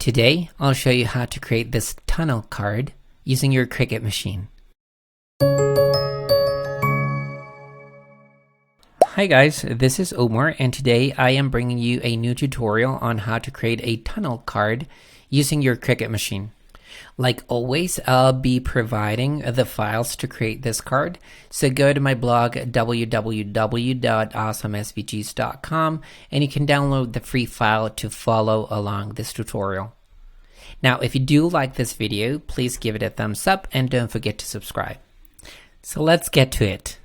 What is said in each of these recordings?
Today, I'll show you how to create this tunnel card using your Cricut machine. Hi guys, this is Omar, and today I am bringing you a new tutorial on how to create a tunnel card using your Cricut machine. Like always, I'll be providing the files to create this card, so go to my blog www.awesomesvgs.com and you can download the free file to follow along this tutorial. Now, if you do like this video, please give it a thumbs up and don't forget to subscribe. So let's get to it.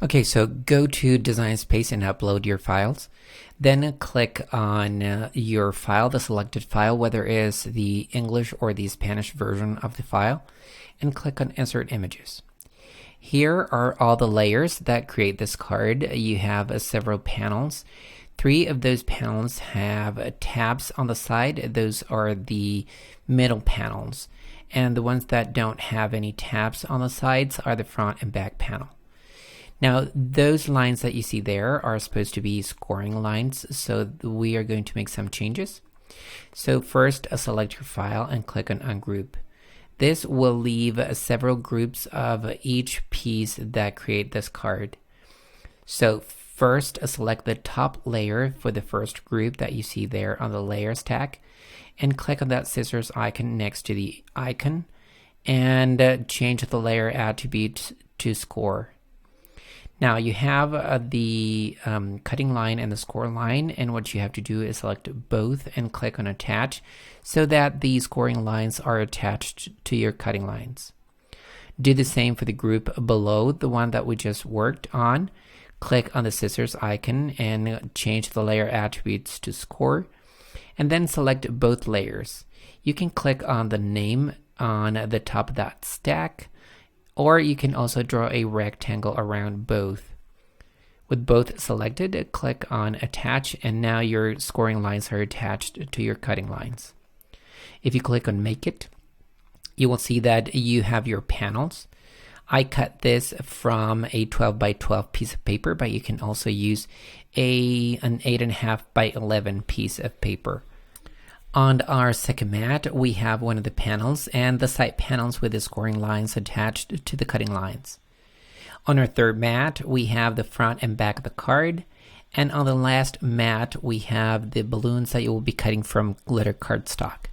Okay, so go to Design Space and upload your files. Then click on your file, the selected file, whether it is the English or the Spanish version of the file, and click on Insert Images. Here are all the layers that create this card. You have several panels. 3 of those panels have tabs on the side. Those are the middle panels. And the ones that don't have any tabs on the sides are the front and back panel. Now, those lines that you see there are supposed to be scoring lines, so we are going to make some changes. So first, select your file and click on Ungroup. This will leave several groups of each piece that create this card. So first, select the top layer for the first group that you see there on the Layers tab, and click on that scissors icon next to the icon, and change the layer attribute to Score. Now you have the cutting line and the score line, and what you have to do is select both and click on Attach so that the scoring lines are attached to your cutting lines. Do the same for the group below the one that we just worked on. Click on the scissors icon and change the layer attributes to Score, and then select both layers. You can click on the name on the top of that stack, or you can also draw a rectangle around both. With both selected, click on Attach, and now your scoring lines are attached to your cutting lines. If you click on Make It, you will see that you have your panels. I cut this from a 12 by 12 piece of paper, but you can also use an 8.5 by 11 piece of paper. On our second mat, we have one of the panels and the side panels with the scoring lines attached to the cutting lines. On our third mat, we have the front and back of the card. And on the last mat, we have the balloons that you will be cutting from glitter cardstock.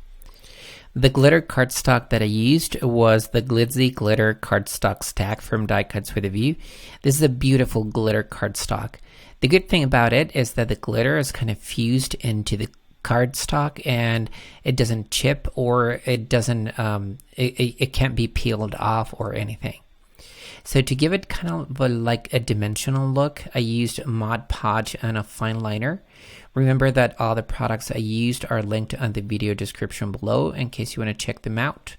The glitter cardstock that I used was the Glitzy Glitter Cardstock Stack from Die Cuts with a View. This is a beautiful glitter cardstock. The good thing about it is that the glitter is kind of fused into the cardstock, and it doesn't chip, or it doesn't it can't be peeled off or anything. So to give it kind of like a dimensional look, I used Mod Podge and a fine liner. Remember that all the products I used are linked on the video description below in case you want to check them out.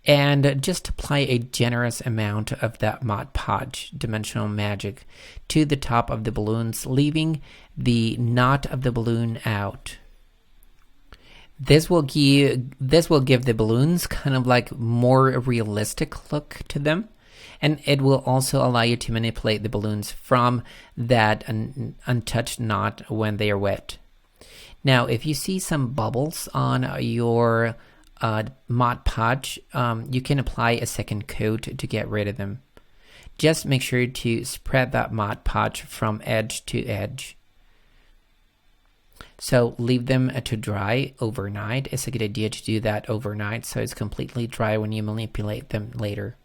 And just apply a generous amount of that Mod Podge Dimensional Magic to the top of the balloons, leaving the knot of the balloon out. This will give the balloons kind of like more realistic look to them, and it will also allow you to manipulate the balloons from that untouched knot when they are wet. Now, if you see some bubbles on your Mod Podge, you can apply a second coat to get rid of them. Just make sure to spread that Mod Podge from edge to edge. So leave them to dry overnight. It's a good idea to do that overnight so it's completely dry when you manipulate them later.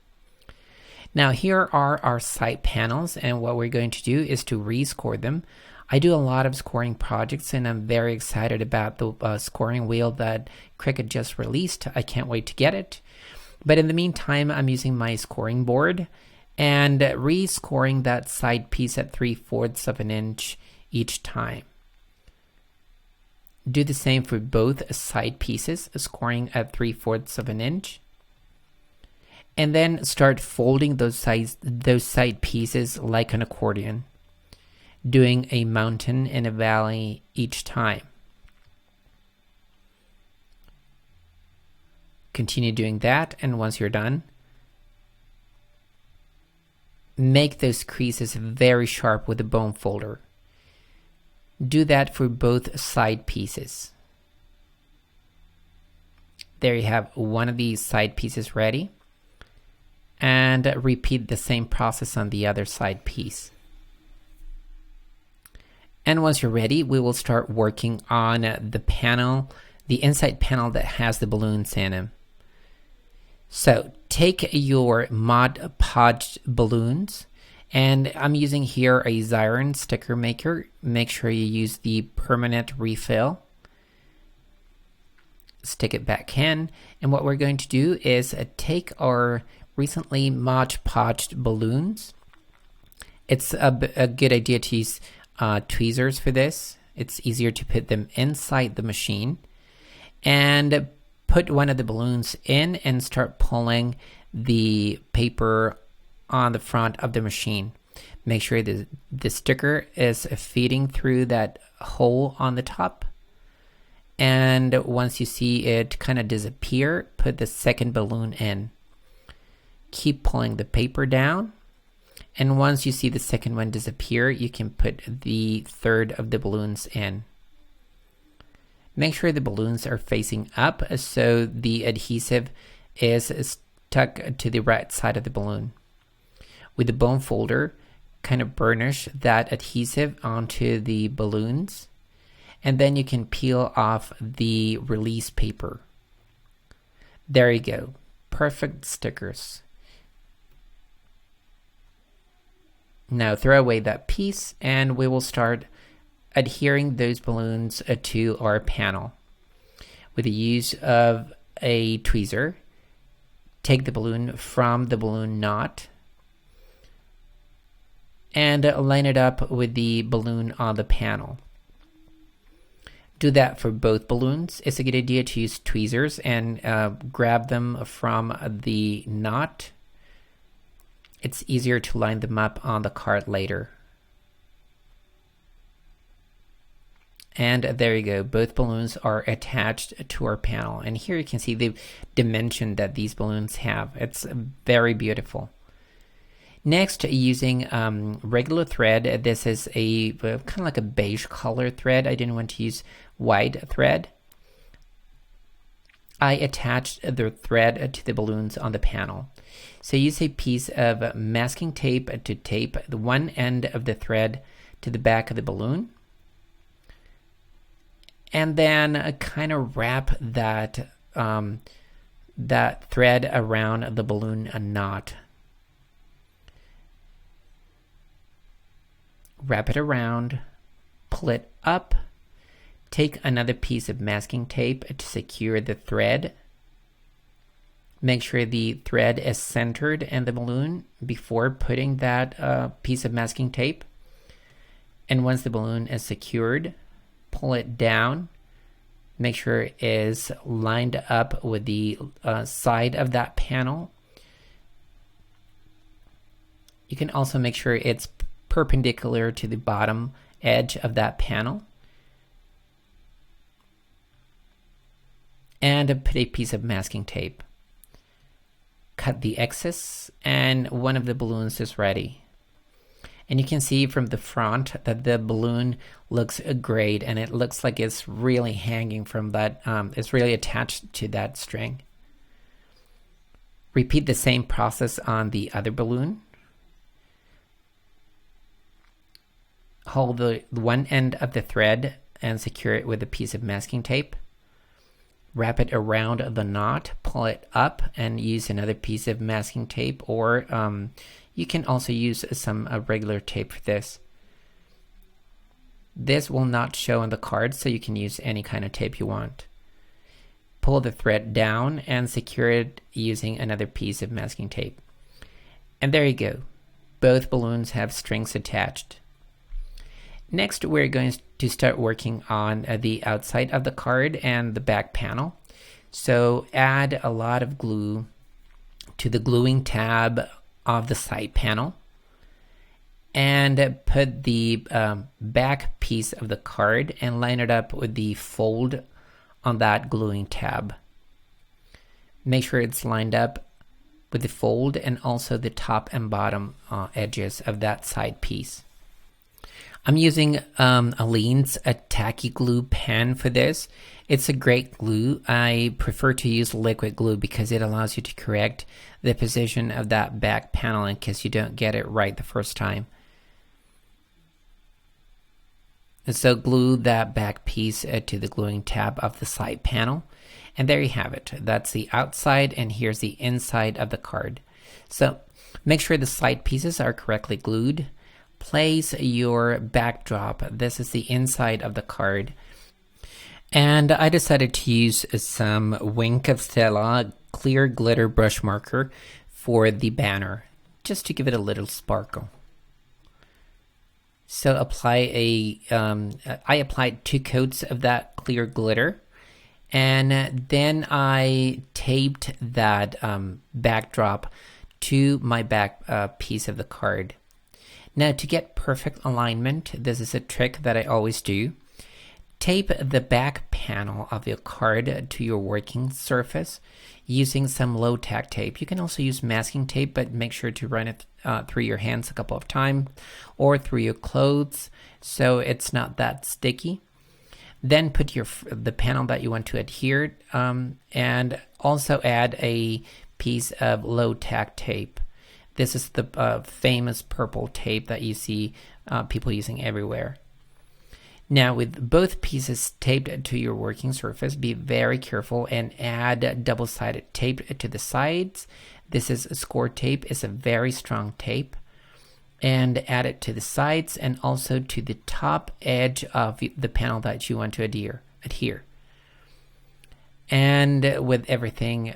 Now here are our side panels, and what we're going to do is to rescore them. I do a lot of scoring projects, and I'm very excited about the scoring wheel that Cricut just released. I can't wait to get it. But in the meantime, I'm using my scoring board and rescoring that side piece at 3/4 of an inch each time. Do the same for both side pieces, scoring at 3/4 of an inch. And then start folding those side pieces like an accordion, doing a mountain and a valley each time. Continue doing that, and once you're done, make those creases very sharp with a bone folder. Do that for both side pieces. There you have one of these side pieces ready. And repeat the same process on the other side piece. And once you're ready, we will start working on the panel, the inside panel that has the balloons in them. So take your Mod Podge balloons, and I'm using here a Xyron sticker maker. Make sure you use the permanent refill. Stick it back in, and what we're going to do is take our recently Mod Podged balloons. It's a good idea to use tweezers for this. It's easier to put them inside the machine. And put one of the balloons in and start pulling the paper on the front of the machine. Make sure the sticker is feeding through that hole on the top. And once you see it kind of disappear, put the second balloon in. Keep pulling the paper down. And once you see the second one disappear, you can put the third of the balloons in. Make sure the balloons are facing up so the adhesive is stuck to the right side of the balloon. With the bone folder, kind of burnish that adhesive onto the balloons, and then you can peel off the release paper. There you go. Perfect stickers. Now throw away that piece and we will start adhering those balloons to our panel. With the use of a tweezer, take the balloon from the balloon knot and line it up with the balloon on the panel. Do that for both balloons. It's a good idea to use tweezers and grab them from the knot. It's easier to line them up on the card later. And there you go, both balloons are attached to our panel. And here you can see the dimension that these balloons have. It's very beautiful. Next, using regular thread, this is a kind of like a beige color thread. I didn't want to use white thread. I attached the thread to the balloons on the panel. So use a piece of masking tape to tape the one end of the thread to the back of the balloon. And then kind of wrap that thread around the balloon knot. Wrap it around, pull it up, take another piece of masking tape to secure the thread. Make sure the thread is centered in the balloon before putting that piece of masking tape. And once the balloon is secured, pull it down. Make sure it is lined up with the side of that panel. You can also make sure it's perpendicular to the bottom edge of that panel. And put a piece of masking tape. Cut the excess and one of the balloons is ready. And you can see from the front that the balloon looks great and it looks like it's really hanging from that, it's really attached to that string. Repeat the same process on the other balloon. Hold the one end of the thread and secure it with a piece of masking tape. Wrap it around the knot, pull it up, and use another piece of masking tape, or you can also use some regular tape for this. This will not show on the card, so you can use any kind of tape you want. Pull the thread down and secure it using another piece of masking tape. And there you go. Both balloons have strings attached. Next, we're going to start working on the outside of the card and the back panel. So add a lot of glue to the gluing tab of the side panel and put the back piece of the card and line it up with the fold on that gluing tab. Make sure it's lined up with the fold and also the top and bottom edges of that side piece. I'm using Aleene's a tacky glue pen for this. It's a great glue. I prefer to use liquid glue because it allows you to correct the position of that back panel in case you don't get it right the first time. And so glue that back piece to the gluing tab of the side panel. And there you have it. That's the outside, and here's the inside of the card. So make sure the side pieces are correctly glued. Place your backdrop. This is the inside of the card. And I decided to use some Wink of Stella clear glitter brush marker for the banner, just to give it a little sparkle. So I applied 2 coats of that clear glitter, and then I taped that backdrop to my back piece of the card. Now, to get perfect alignment, this is a trick that I always do. Tape the back panel of your card to your working surface using some low tack tape. You can also use masking tape, but make sure to run it through your hands a couple of times or through your clothes so it's not that sticky. Then put the panel that you want to adhere and also add a piece of low tack tape. This is the famous purple tape that you see people using everywhere. Now, with both pieces taped to your working surface, be very careful and add double-sided tape to the sides. This is score tape. It's a very strong tape. And add it to the sides and also to the top edge of the panel that you want to adhere. And with everything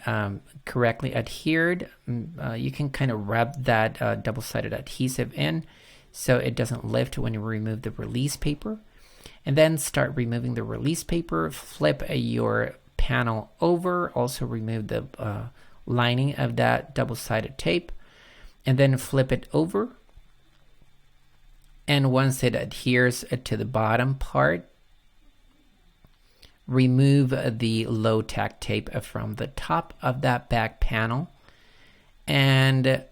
correctly adhered, you can kind of rub that double-sided adhesive in so it doesn't lift when you remove the release paper. And then start removing the release paper, flip your panel over, also remove the lining of that double-sided tape, and then flip it over. And once it adheres to the bottom part, remove the low tack tape from the top of that back panel and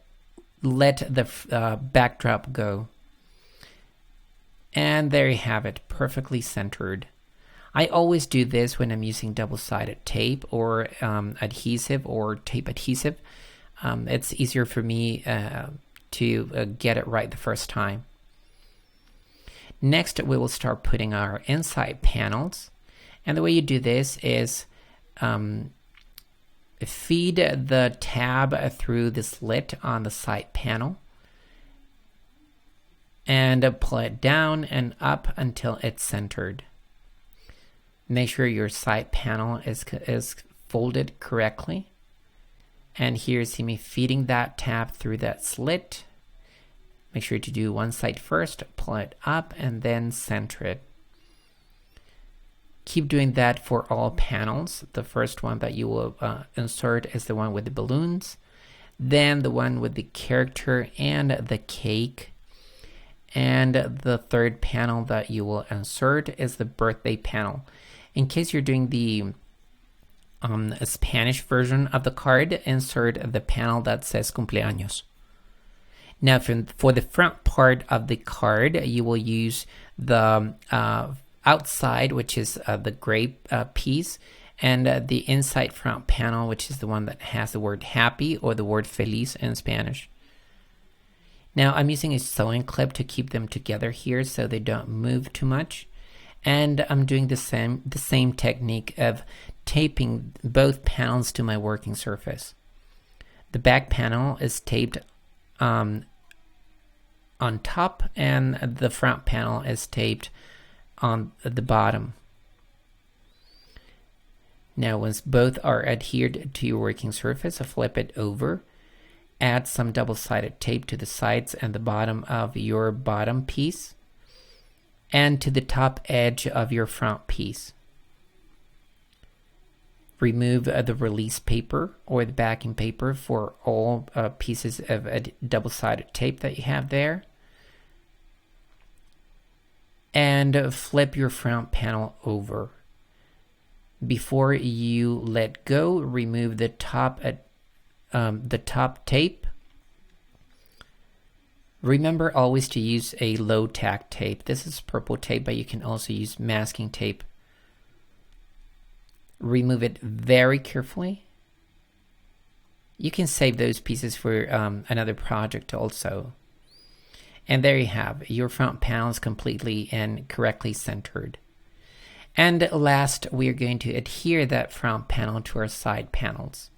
let the backdrop go. And there you have it, perfectly centered. I always do this when I'm using double-sided tape or adhesive or tape adhesive. It's easier for me to get it right the first time. Next, we will start putting our inside panels. And the way you do this is feed the tab through the slit on the side panel and pull it down and up until it's centered. Make sure your side panel is folded correctly. And here you see me feeding that tab through that slit. Make sure to do one side first, pull it up, and then center it. Keep doing that for all panels. The first one that you will insert is the one with the balloons, then the one with the character and the cake, and the third panel that you will insert is the birthday panel. In case you're doing the Spanish version of the card, insert the panel that says cumpleaños. Now, for the front part of the card, you will use the outside, which is the gray piece, and the inside front panel, which is the one that has the word happy or the word feliz in Spanish. Now, I'm using a sewing clip to keep them together here so they don't move too much. And I'm doing the same technique of taping both panels to my working surface. The back panel is taped on top, and the front panel is taped on the bottom. Now, once both are adhered to your working surface, flip it over. Add some double-sided tape to the sides and the bottom of your bottom piece and to the top edge of your front piece. Remove the release paper or the backing paper for all pieces of double-sided tape that you have there. And flip your front panel over. Before you let go, remove the top tape. Remember always to use a low tack tape. This is purple tape, but you can also use masking tape. Remove it very carefully. You can save those pieces for another project also. And there you have your front panels completely and correctly centered. And last, we are going to adhere that front panel to our side panels.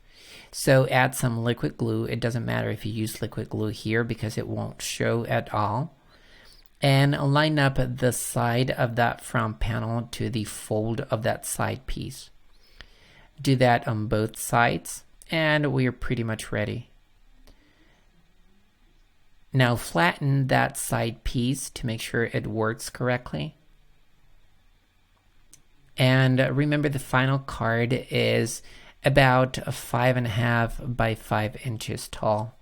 So add some liquid glue. It doesn't matter if you use liquid glue here because it won't show at all. And line up the side of that front panel to the fold of that side piece. Do that on both sides and we are pretty much ready. Now flatten that side piece to make sure it works correctly. And remember the final card is about 5.5 by 5 inches tall.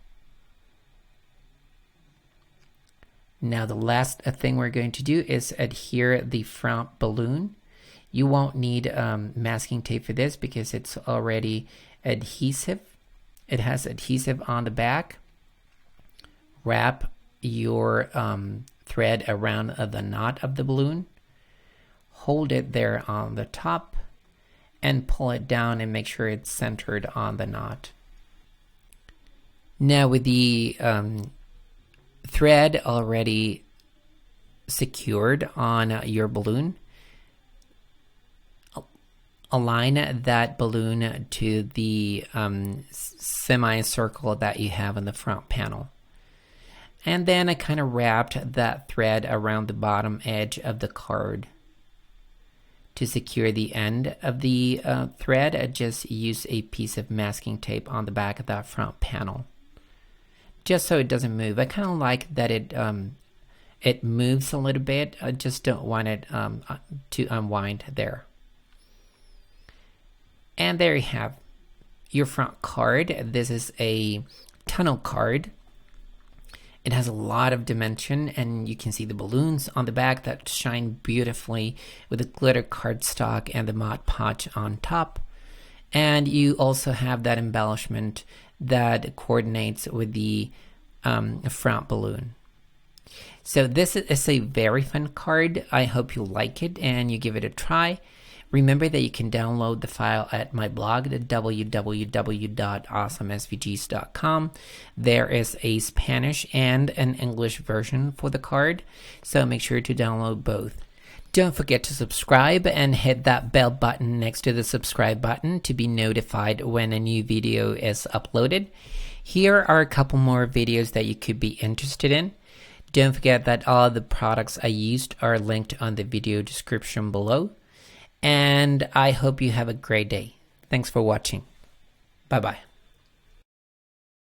Now the last thing we're going to do is adhere the front balloon. You won't need masking tape for this because it's already adhesive. It has adhesive on the back. Wrap your thread around the knot of the balloon. Hold it there on the top and pull it down and make sure it's centered on the knot. Now with the thread already secured on your balloon, align that balloon to the semicircle that you have in the front panel. And then I kind of wrapped that thread around the bottom edge of the card. To secure the end of the thread, I just use a piece of masking tape on the back of that front panel. Just so it doesn't move. I kind of like that it moves a little bit. I just don't want it to unwind there. And there you have your front card. This is a tunnel card. It has a lot of dimension and you can see the balloons on the back that shine beautifully with the glitter cardstock and the Mod Podge on top. And you also have that embellishment that coordinates with the front balloon. So this is a very fun card. I hope you like it and you give it a try. Remember that you can download the file at my blog at www.awesomesvgs.com. There is a Spanish and an English version for the card, so make sure to download both. Don't forget to subscribe and hit that bell button next to the subscribe button to be notified when a new video is uploaded. Here are a couple more videos that you could be interested in. Don't forget that all the products I used are linked on the video description below. And I hope you have a great day. Thanks for watching. Bye-bye.